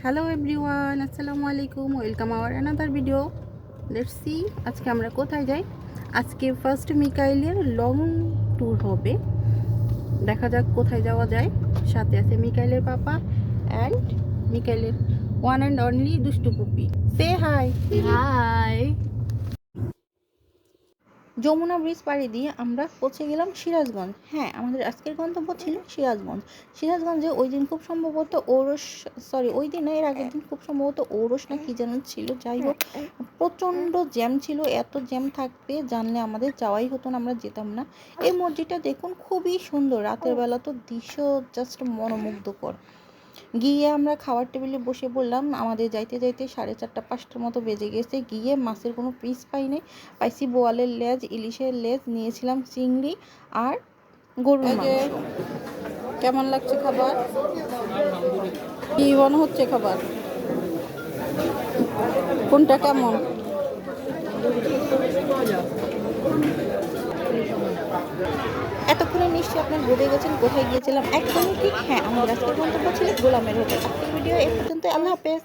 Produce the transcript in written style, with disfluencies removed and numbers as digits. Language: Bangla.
হ্যালো এভরিওয়ান, আসসালামু আলাইকুম। Welcome hour another video. Let's see আজকে আমরা কোথায় যাই। আজকে ফার্স্ট মিকাইলের লং ট্যুর হবে। দেখা যাক কোথায় যাওয়া যায়। সাথে আছে মিকাইলের পাপা অ্যান্ড মিকাইলের ওয়ান অ্যান্ড অনলি দুষ্টু পুপি। সে হাই। হাই। যমুনা ব্রিজ পাড়ি দিয়ে আমরা পৌঁছে গেলাম সিরাজগঞ্জ। হ্যাঁ, আমাদের আজকের গন্তব্য ছিল সিরাজগঞ্জ। সিরাজগঞ্জে ওই দিন খুব সম্ভবত ওই দিন না, এর আগের দিন খুব সম্ভবত ওরস না কি যেন ছিল। যাই হোক, প্রচণ্ড জ্যাম ছিল। এত জ্যাম থাকবে জানলে আমাদের যাওয়াই হতো না, আমরা যেতাম না। এই মসজিদটা দেখুন, খুবই সুন্দর। রাতের বেলা তো দৃশ্য জাস্ট মনোমুগ্ধকর। গিয়ে আমরা খাওয়ার টেবিলে বসে পড়লাম। আমাদের যাইতে যাইতে 4:30-5টার মতো বেজে গেছে। গিয়ে মাছের কোনো পিস পাইছি বোয়ালের লেজ, ইলিশের লেজ, নিয়েছিলাম চিংড়ি আর গরুর মাংস। কেমন লাগছে খাবার? কি মনে হচ্ছে খাবার? কোনটা কেমন? এতক্ষণে নিশ্চয়ই আপনার বুঝে গেছেন কোথায় গিয়েছিলাম। একদমই ঠিক, হ্যাঁ, আমাদের আজকের গন্তব্য ছিল গোলামের হোটেল। আজকের ভিডিও এ পর্যন্ত। আল্লাহ হাফেজ।